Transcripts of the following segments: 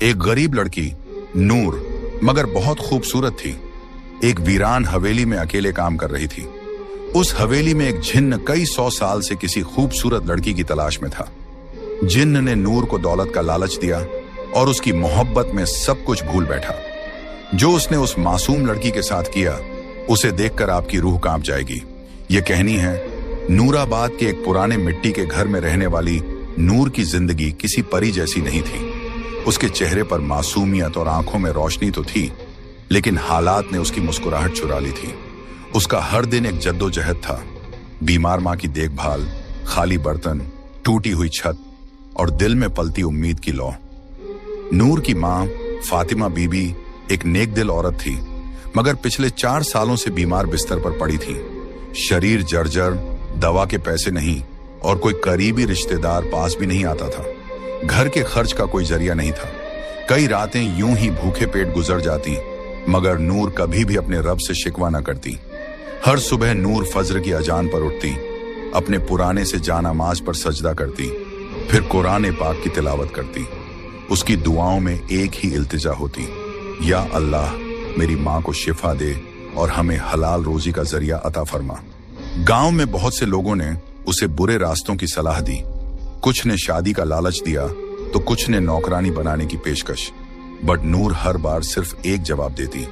एक गरीब लड़की नूर मगर बहुत खूबसूरत थी, एक वीरान हवेली में अकेले काम कर रही थी। उस हवेली में एक जिन्न कई 100 साल से किसी खूबसूरत लड़की की तलाश में था। जिन्न ने नूर को दौलत का लालच दिया और उसकी मोहब्बत में सब कुछ भूल बैठा। जो उसने उस मासूम लड़की के साथ किया उसे देखकर आपकी रूह कांप जाएगी। ये कहानी है नूराबाद के एक पुराने मिट्टी के घर में रहने वाली नूर की जिंदगी किसी परी जैसी नहीं थी। उसके चेहरे पर मासूमियत और आंखों में रोशनी तो थी, लेकिन हालात ने उसकी मुस्कुराहट चुरा ली थी। उसका हर दिन एक जद्दोजहद था। बीमार माँ की देखभाल, खाली बर्तन, टूटी हुई छत और दिल में पलती उम्मीद की लौ। नूर की माँ फातिमा बीबी एक नेक दिल औरत थी, मगर पिछले 4 सालों से बीमार बिस्तर पर पड़ी थी। शरीर जर्जर, दवा के पैसे नहीं और कोई करीबी रिश्तेदार पास भी नहीं आता था। घर के खर्च का कोई जरिया नहीं था। कई रातें यूं ही भूखे पेट गुजर जाती, मगर नूर कभी भी अपने रब से शिकवा न करती। हर सुबह नूर फज्र की अजान पर उठती, अपने पुराने से जानामाज पर सजदा करती, फिर कुरान पाक की तिलावत करती। उसकी दुआओं में एक ही इल्तिजा होती, या अल्लाह मेरी माँ को शिफा दे और हमें हलाल रोजी का जरिया अता फरमा। गांव में बहुत से लोगों ने उसे बुरे रास्तों की सलाह दी। कुछ ने शादी का लालच दिया तो कुछ ने नौकरानी बनाने की पेशकश। बट नूर हर बार सिर्फ एक जवाब देती,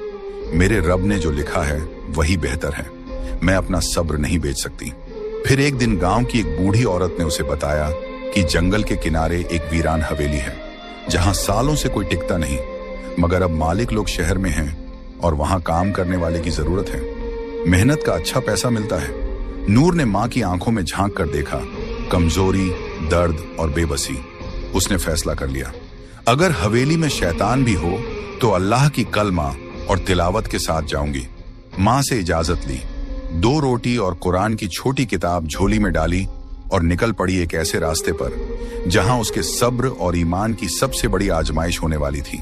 मेरे रब ने जो लिखा है वही बेहतर है, मैं अपना सब्र नहीं बेच सकती। फिर एक दिन गांव की एक बूढ़ी औरत ने उसे बताया कि जंगल के किनारे एक वीरान हवेली है, जहां सालों से कोई टिकता नहीं, मगर अब मालिक लोग शहर में हैं और वहां काम करने वाले की जरूरत है। मेहनत का अच्छा पैसा मिलता है। नूर ने माँ की आंखों में झांक कर देखा, कमजोरी, दर्द और बेबसी। उसने फैसला कर लिया, अगर हवेली में शैतान भी हो तो अल्लाह की कलमा और तिलावत के साथ जाऊंगी। माँ से इजाजत ली, 2 रोटी और कुरान की छोटी किताब झोली में डाली और निकल पड़ी एक ऐसे रास्ते पर जहां उसके सब्र और ईमान की सबसे बड़ी आजमाइश होने वाली थी।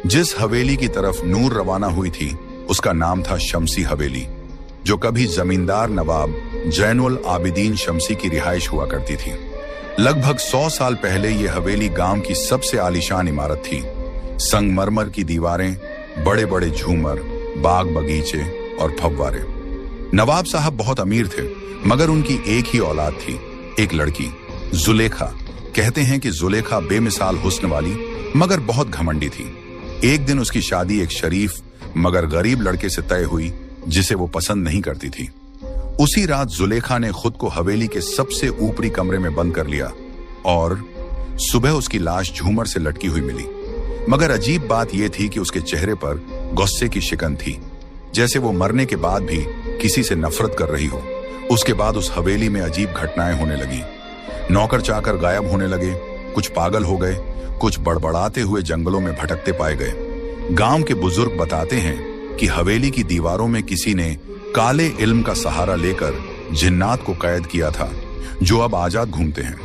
जिस हवेली की तरफ नूर रवाना हुई थी उसका नाम था शमसी हवेली, जो कभी जमींदार नवाब जैनुल आबिदीन शमसी की रिहाइश हुआ करती थी। लगभग 100 साल पहले यह हवेली गांव की सबसे आलीशान इमारत थी। संगमरमर की दीवारें, बड़े बड़े झूमर, बाग बगीचे और फव्वारे। नवाब साहब बहुत अमीर थे, मगर उनकी एक ही औलाद थी, एक लड़की, जुलेखा। कहते हैं कि जुलेखा बेमिसाल हुस्न वाली मगर बहुत घमंडी थी। एक दिन उसकी शादी एक शरीफ मगर गरीब लड़के से तय हुई जिसे वो पसंद नहीं करती थी। उसी रात जुलेखा ने खुद को हवेली के सबसे ऊपरी कमरे में बंद कर लिया और सुबह उसकी लाश झूमर से लटकी हुई मिली। मगर अजीब बात यह थी कि उसके चेहरे पर गुस्से की शिकन थी, जैसे वो मरने के बाद भी किसी से नफरत कर रही हो। उसके बाद उस हवेली में अजीब घटनाएं होने लगी। नौकर चाकर गायब होने लगे, कुछ पागल हो गए, कुछ बड़बड़ाते हुए जंगलों में भटकते पाए गए। गांव के बुजुर्ग बताते हैं कि हवेली की दीवारों में किसी ने काले इल्म का सहारा लेकर जिन्नात को कैद किया था, जो अब आजाद घूमते हैं।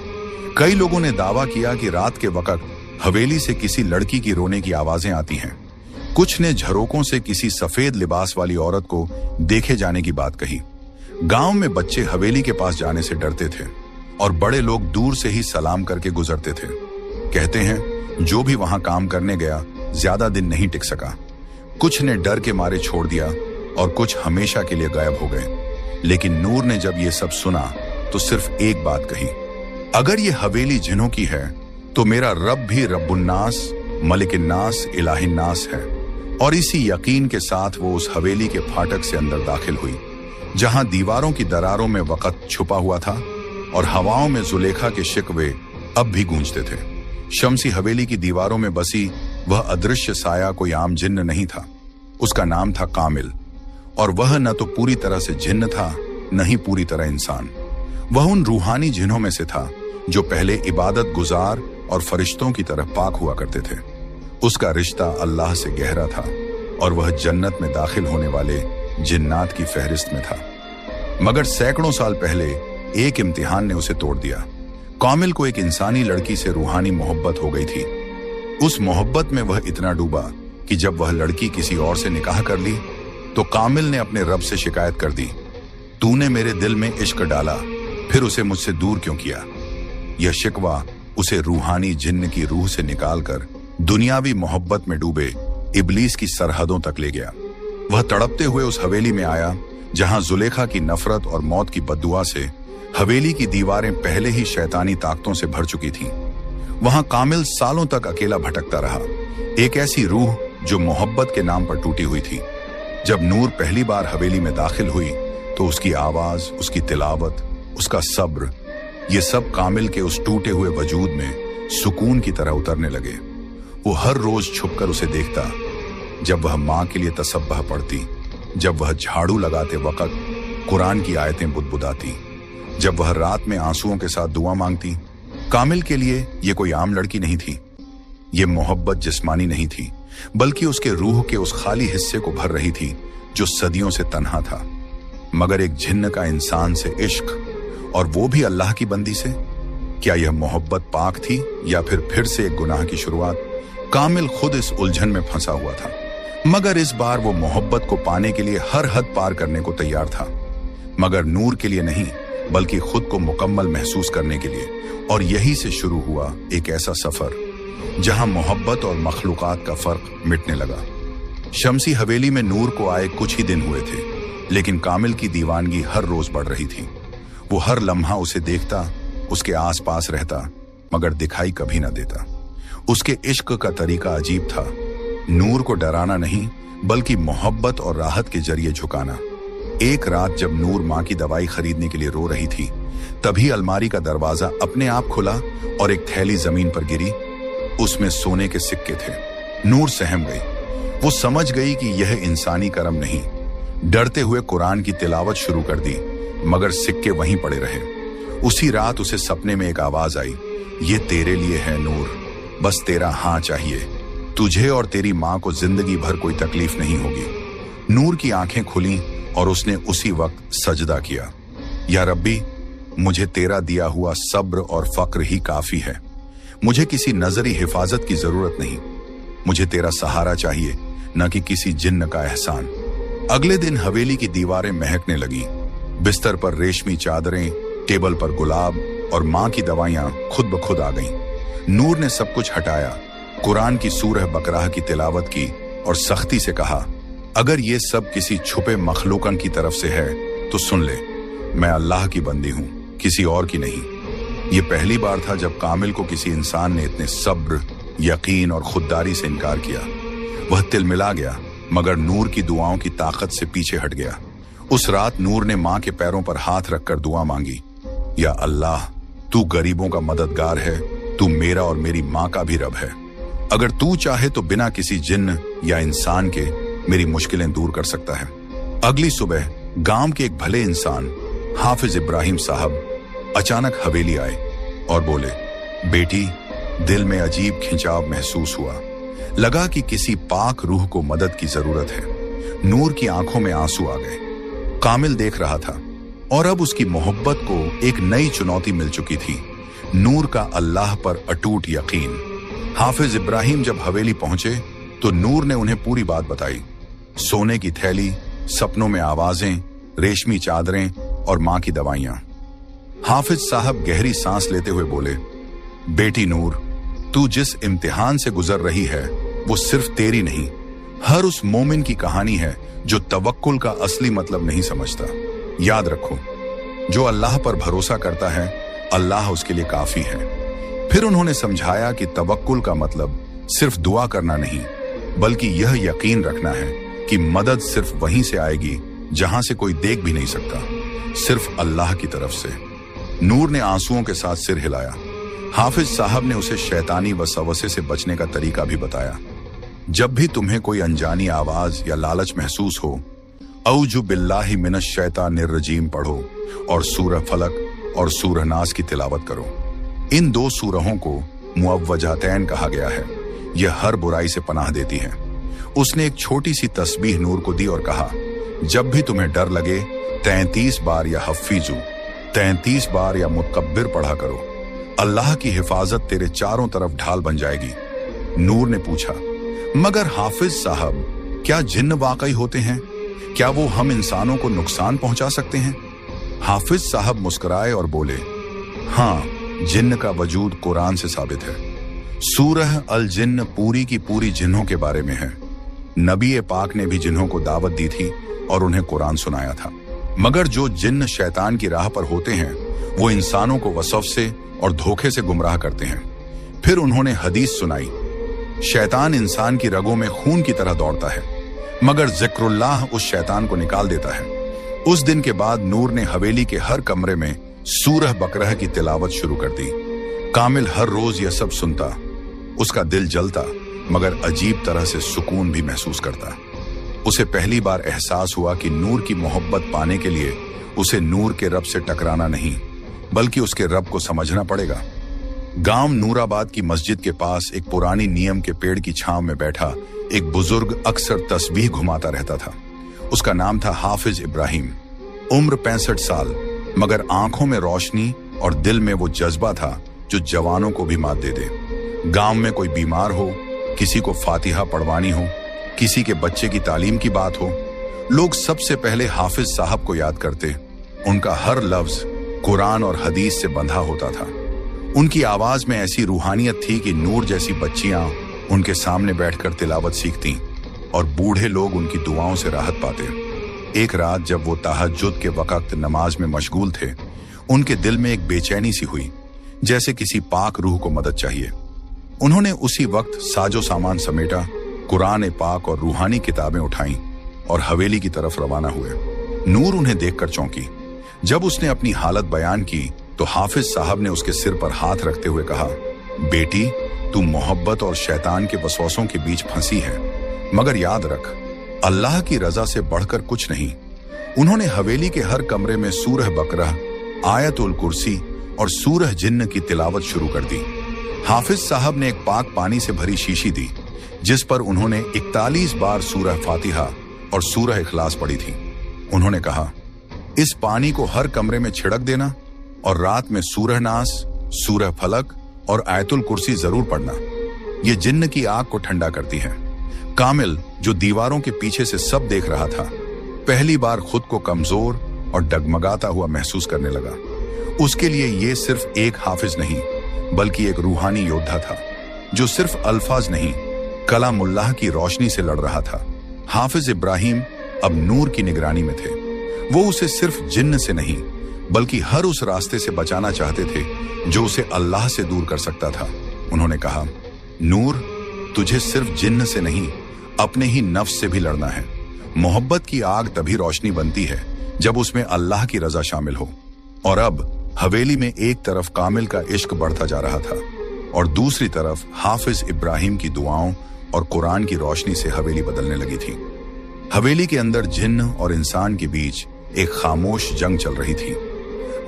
कई लोगों ने दावा किया कि रात के वक्त हवेली से किसी लड़की की रोने की आवाजें आती हैं। कुछ ने झरोकों से किसी सफेद लिबास वाली औरत को देखे जाने की बात कही। गांव में बच्चे हवेली के पास जाने से डरते थे और बड़े लोग दूर से ही सलाम करके गुजरते थे। कहते हैं जो भी वहां काम करने गया ज्यादा दिन नहीं टिक सका। कुछ ने डर के मारे छोड़ दिया और कुछ हमेशा के लिए गायब हो गए। लेकिन नूर ने जब ये सब सुना तो सिर्फ एक बात कही, अगर ये हवेली जिन्हों की है तो मेरा रब भी रब्बुन्नास, मलिकिन्नास, इलाहिन्नास है। और इसी यकीन के साथ वो उस हवेली के फाटक से अंदर दाखिल हुई, जहां दीवारों की दरारों में वक़्त छुपा हुआ था और हवाओं में जुलेखा के शिकवे अब भी गूंजते थे। शमसी हवेली की दीवारों में बसी वह अदृश्य साया कोई आम जिन्न नहीं था। उसका नाम था कामिल, और वह न तो पूरी तरह से जिन्न था, न ही पूरी तरह इंसान। वह उन रूहानी जिन्हों में से था जो पहले इबादत गुजार और फरिश्तों की तरह पाक हुआ करते थे। उसका रिश्ता अल्लाह से गहरा था और वह जन्नत में दाखिल होने वाले जिन्नात की फहरिस्त में था। मगर सैकड़ों साल पहले एक इम्तिहान ने उसे तोड़ दिया। कामिल को एक इंसानी लड़की से रूहानी मोहब्बत हो गई थी। उस मोहब्बत में वह इतना डूबा कि जब वह लड़की किसी और से निकाह कर ली तो कामिल ने अपने रब से शिकायत कर दी, तूने मेरे दिल में इश्क डाला, फिर उसे मुझसे दूर क्यों किया। यह शिकवा उसे रूहानी जिन्न की रूह से निकालकर दुनियावी मोहब्बत में डूबे इब्लीस की सरहदों तक ले गया। वह तड़पते हुए उस हवेली में आया जहां जुलेखा की नफरत और मौत की बद्दुआ से हवेली की दीवारें पहले ही शैतानी ताकतों से भर चुकी थीं। वहां कामिल सालों तक अकेला भटकता रहा, एक ऐसी रूह जो मोहब्बत के नाम पर टूटी हुई थी। जब नूर पहली बार हवेली में दाखिल हुई तो उसकी आवाज, उसकी तिलावत, उसका सब्र, ये सब कामिल के उस टूटे हुए वजूद में सुकून की तरह उतरने लगे। वो हर रोज छुपकर उसे देखता, जब वह माँ के लिए तसब्बह पढ़ती, जब वह झाड़ू लगाते वक्त कुरान की आयतें बुदबुदाती, जब वह रात में आंसुओं के साथ दुआ मांगती। कामिल के लिए ये कोई आम लड़की नहीं थी। ये मोहब्बत जिस्मानी नहीं थी, बल्कि उसके रूह के उस खाली हिस्से को भर रही थी जो सदियों से तन्हा था। मगर एक जिन्न का इंसान से इश्क, और वो भी अल्लाह की बंदी से, क्या यह मोहब्बत पाक थी या फिर से एक गुनाह की शुरुआत? कामिल खुद इस उलझन में फंसा हुआ था, मगर इस बार वो मोहब्बत को पाने के लिए हर हद पार करने को तैयार था। मगर नूर के लिए नहीं, बल्कि खुद को मुकम्मल महसूस करने के लिए। और यही से शुरू हुआ एक ऐसा सफर जहां मोहब्बत और मखलूकात का फर्क मिटने लगा। शमसी हवेली में नूर को आए कुछ ही दिन हुए थे, लेकिन कामिल की दीवानगी हर रोज बढ़ रही थी। वो हर लम्हा उसे देखता, उसके आसपास रहता, मगर दिखाई कभी ना देता। उसके इश्क का तरीका अजीब था, नूर को डराना नहीं, बल्कि मोहब्बत और राहत के जरिए झुकाना। एक रात जब नूर माँ की दवाई खरीदने के लिए रो रही थी, तभी अलमारी का दरवाजा अपने आप खुला और एक थैली जमीन पर गिरी। उसमें सोने के सिक्के थे। नूर सहम गई। वो समझ गई कि यह इंसानी करम नहीं। डरते हुए कुरान की तिलावत शुरू कर दी, मगर सिक्के वहीं पड़े रहे। उसी रात उसे सपने में एक आवाज आई, ये तेरे लिए है नूर, बस तेरा हाँ चाहिए। तुझे और तेरी माँ को जिंदगी भर कोई तकलीफ नहीं होगी। नूर की आंखें खुली और उसने उसी वक्त सजदा किया, या रब्बी, मुझे तेरा दिया हुआ सब्र और फक्र ही काफी है। मुझे किसी नजरी हिफाजत की जरूरत नहीं। मुझे तेरा सहारा चाहिए, न कि किसी जिन्न का एहसान। अगले दिन हवेली की दीवारें महकने लगी। बिस्तर पर रेशमी चादरें, टेबल पर गुलाब और माँ की दवाइयां खुद ब खुद आ गईं। नूर ने सब कुछ हटाया, कुरान की सूरह बकराह की तिलावत की और सख्ती से कहा, अगर ये सब किसी छुपे मखलूकन की तरफ से है तो सुन ले, मैं अल्लाह की बंदी हूं, किसी और की नहीं। ये पहली बार था जब कामिल को किसी इंसान ने इतने सब्र, यकीन और खुददारी से इनकार किया। वह तिलमिला गया, मगर नूर की दुआओं की ताकत से पीछे हट गया। उस रात नूर ने माँ के पैरों पर हाथ रखकर दुआ मांगी, या अल्लाह, तू गरीबों का मददगार है, तू मेरा और मेरी माँ का भी रब है। अगर तू चाहे तो बिना किसी जिन्न या इंसान के मेरी मुश्किलें दूर कर सकता है। अगली सुबह गांव के एक भले इंसान हाफिज इब्राहिम साहब अचानक हवेली आए और बोले, बेटी, दिल में अजीब खिंचाव महसूस हुआ। लगा कि किसी पाक रूह को मदद की जरूरत है। नूर की आंखों में आंसू आ गए। कामिल देख रहा था और अब उसकी मोहब्बत को एक नई चुनौती मिल चुकी थी, नूर का अल्लाह पर अटूट यकीन। हाफिज इब्राहिम जब हवेली पहुंचे तो नूर ने उन्हें पूरी बात बताई। सोने की थैली, सपनों में आवाजें, रेशमी चादरें और माँ की दवाइयां। हाफिज साहब गहरी सांस लेते हुए बोले, बेटी नूर, तू जिस इम्तिहान से गुजर रही है वो सिर्फ तेरी नहीं, हर उस मोमिन की कहानी है जो तवक्कुल का असली मतलब नहीं समझता। याद रखो, जो अल्लाह पर भरोसा करता है, अल्लाह उसके लिए काफी है। फिर उन्होंने समझाया कि तवक्कुल का मतलब सिर्फ दुआ करना नहीं, बल्कि यह यकीन रखना है कि मदद सिर्फ वहीं से आएगी जहां से कोई देख भी नहीं सकता, सिर्फ अल्लाह की तरफ से। नूर ने आंसुओं के साथ सिर हिलाया। हाफिज साहब ने उसे शैतानी वसवसे से बचने का तरीका भी बताया। जब भी तुम्हें कोई अनजानी आवाज या लालच महसूस हो, औजु बिल्लाहि मिनश शैतानिर रजीम पढ़ो और सूरह फलक और सूरह नास की तिलावत करो। इन दो सूरहों को मुअव्वजातैन कहा गया है। यह हर बुराई से पनाह देती है। उसने एक छोटी सी तस्बीह नूर को दी और कहा, जब भी तुम्हें डर लगे 33 बार या हफीजू, 33 बार या मुतकब्बिर पढ़ा करो। अल्लाह की हिफाजत तेरे चारों तरफ ढाल बन जाएगी। नूर ने पूछा, मगर हाफिज साहब, क्या जिन्न वाकई होते हैं? क्या वो हम इंसानों को नुकसान पहुंचा सकते हैं? हाफिज साहब मुस्कुराए और बोले, हाँ, जिन्न का वजूद कुरान से साबित है। सूरह अल जिन्न पूरी की पूरी जिन्हों के बारे में है। नबी पाक ने भी जिन्हों को दावत दी थी और उन्हें कुरान सुनाया था। मगर जो जिन्न शैतान की राह पर होते हैं वो इंसानों को वसफ से और धोखे से गुमराह करते हैं। फिर उन्होंने हदीस सुनाई, शैतान इंसान की रगों में खून की तरह दौड़ता है, मगर जिक्रुल्लाह उस शैतान को निकाल देता है। उस दिन के बाद नूर ने हवेली के हर कमरे में सूरह बकरह की तिलावत शुरू कर दी। कामिल हर रोज यह सब सुनता, उसका दिल जलता, मगर अजीब तरह से सुकून भी महसूस करता। उसे पहली बार एहसास हुआ कि नूर की मोहब्बत पाने के लिए उसे नूर के रब से टकराना नहीं, बल्कि उसके रब को समझना पड़ेगा। गांव नूराबाद की मस्जिद के पास एक पुरानी नीम के पेड़ की छांव में बैठा एक बुजुर्ग अक्सर तस्बीह घुमाता रहता था। उसका नाम था हाफिज इब्राहिम। उम्र 65 साल, मगर आंखों में रोशनी और दिल में वो जज्बा था जो जवानों को भी मात दे दे। गांव में कोई बीमार हो, किसी को फातिहा पढ़वानी हो, किसी के बच्चे की तालीम की बात हो, लोग सबसे पहले हाफिज साहब को याद करते। उनका हर लफ्ज कुरान और हदीस से बंधा होता था। उनकी आवाज में ऐसी रूहानियत थी कि नूर जैसी बच्चियां उनके सामने बैठकर तिलावत सीखती और बूढ़े लोग उनकी दुआओं से राहत पाते। एक रात जब वो तहज्जुद के वक्त नमाज में मशगूल थे, उनके दिल में एक बेचैनी सी हुई, जैसे किसी पाक रूह को मदद चाहिए। उन्होंने उसी वक्त साजो सामान समेटा, कुरान पाक और रूहानी किताबें उठाईं और हवेली की तरफ रवाना हुए। नूर उन्हें देखकर चौंकी। जब उसने अपनी हालत बयान की तो हाफिज साहब ने उसके सिर पर हाथ रखते हुए कहा, बेटी, तू मोहब्बत और शैतान के वसवसों के बीच फंसी है, मगर याद रख, अल्लाह की रजा से बढ़कर कुछ नहीं। उन्होंने हवेली के हर कमरे में सूरह बकरह, आयतुल कुर्सी और सूरह जिन्न की तिलावत शुरू कर दी। हाफिज साहब ने एक पाक पानी से भरी शीशी दी, जिस पर उन्होंने 41 बार सूरह फातिहा और सूरह इखलास पढ़ी थी। उन्होंने कहा, इस पानी को हर कमरे में छिड़क देना और रात में सूरह नास, सूरह फलक और आयतुल कुर्सी जरूर पढ़ना। ये जिन्न की आग को ठंडा करती है। कामिल, जो दीवारों के पीछे से सब देख रहा था, पहली बार खुद को कमजोर और डगमगाता हुआ महसूस करने लगा। उसके लिए ये सिर्फ एक हाफिज नहीं, बल्कि एक रूहानी योद्धा था, जो सिर्फ अल्फाज नहीं, कलामुल्लाह की रोशनी से लड़ रहा था। हाफिज इब्राहिम अब नूर की निगरानी में थे। वो उसे सिर्फ जिन्न से नहीं, बल्कि हर उस रास्ते से बचाना चाहते थे जो उसे अल्लाह से दूर कर सकता था। उन्होंने कहा, नूर, तुझे सिर्फ जिन्न से नहीं, अपने ही नफ्स से भी लड़ना है। मोहब्बत की आग तभी रोशनी बनती है जब उसमें अल्लाह की रजा शामिल हो। और अब हवेली में एक तरफ कामिल का इश्क बढ़ता जा रहा था और दूसरी तरफ हाफिज इब्राहिम की दुआओं और कुरान की रोशनी से हवेली बदलने लगी थी। हवेली के अंदर जिन्न और इंसान के बीच एक खामोश जंग चल रही थी।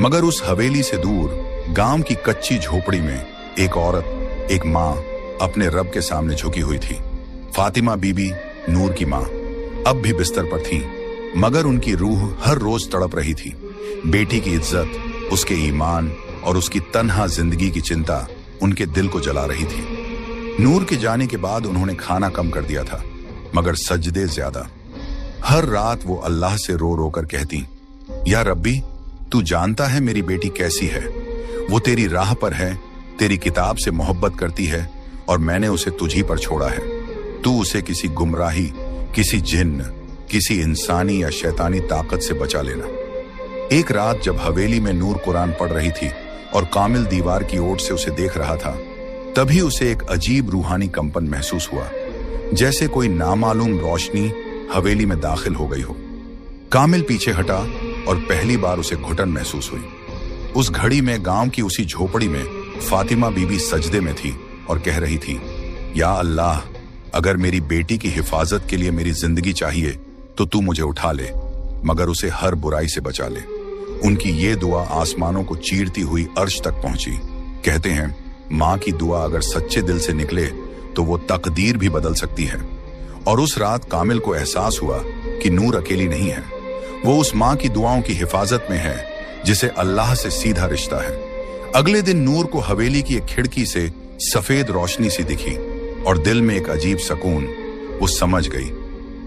मगर उस हवेली से दूर गांव की कच्ची झोपड़ी में एक औरत, एक माँ, अपने रब के सामने झुकी हुई थी। फातिमा बीबी, नूर की माँ, अब भी बिस्तर पर थी, मगर उनकी रूह हर रोज तड़प रही थी। बेटी की इज्जत, उसके ईमान और उसकी तन्हा जिंदगी की चिंता उनके दिल को जला रही थी। नूर के जाने के बाद उन्होंने खाना कम कर दिया था, मगर सजदे ज्यादा। हर रात वो अल्लाह से रो रो कर कहती, या रब्बी, तू जानता है मेरी बेटी कैसी है। वो तेरी राह पर है, तेरी किताब से मोहब्बत करती है और मैंने उसे तुझी पर छोड़ा है। तू उसे किसी गुमराही, किसी जिन्न, किसी इंसानी या शैतानी ताकत से बचा लेना। एक रात जब हवेली में नूर कुरान पढ़ रही थी और कामिल दीवार की ओर से उसे देख रहा था, तभी उसे एक अजीब रूहानी कंपन महसूस हुआ, जैसे कोई नामालूम रोशनी हवेली में दाखिल हो गई हो। कामिल पीछे हटा और पहली बार उसे घुटन महसूस हुई। उस घड़ी में गांव की उसी झोपड़ी में फातिमा बीबी सजदे में थी और कह रही थी, या अल्लाह, अगर मेरी बेटी की हिफाजत के लिए मेरी जिंदगी चाहिए तो तू मुझे उठा ले, मगर उसे हर बुराई से बचा ले। उनकी ये दुआ आसमानों को चीरती हुई अर्श तक पहुंची। कहते हैं, माँ की दुआ अगर सच्चे दिल से निकले तो वो तकदीर भी बदल सकती है। और उस रात कामिल को एहसास हुआ कि नूर अकेली नहीं है। वो उस माँ की दुआओं की हिफाजत में है जिसे अल्लाह से सीधा रिश्ता है। अगले दिन नूर को हवेली की एक खिड़की से सफेद रोशनी सी दिखी और दिल में एक अजीब सुकून। वो समझ गई,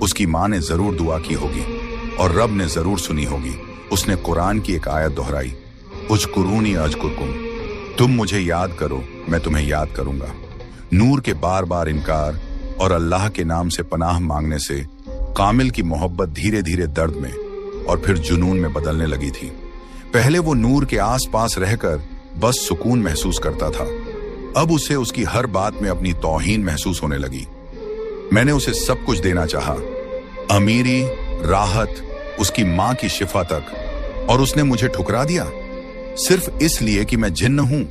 उसकी माँ ने जरूर दुआ की होगी और रब ने जरूर सुनी होगी। उसने कुरान की एक आयत दोहराई, उज़कुरूनी अज़कुरकुम, तुम मुझे याद करो, मैं तुम्हें याद करूंगा। नूर के बार बार इनकार और अल्लाह के नाम से पनाह मांगने से कामिल की मोहब्बत धीरे धीरे दर्द में और फिर जुनून में बदलने लगी थी। पहले वो नूर के आसपास रहकर बस सुकून महसूस करता था, अब उसे उसकी हर बात में अपनी तौहीन महसूस होने लगी। मैंने उसे सब कुछ देना चाहा, अमीरी, राहत, उसकी मां की शिफा तक, और उसने मुझे ठुकरा दिया सिर्फ इसलिए कि मैं जिन्न हूं।